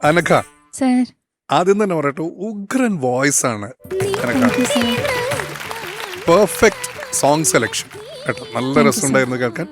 Anagha, sir. ആദ്യം തന്നെ പറയട്ടെ, ഉഗ്രൻ വോയിസ് ആണ് Anagha. Thank you sir. Perfect song selection കേട്ടോ, നല്ല രസമുണ്ടായിരുന്നു കേൾക്കാൻ.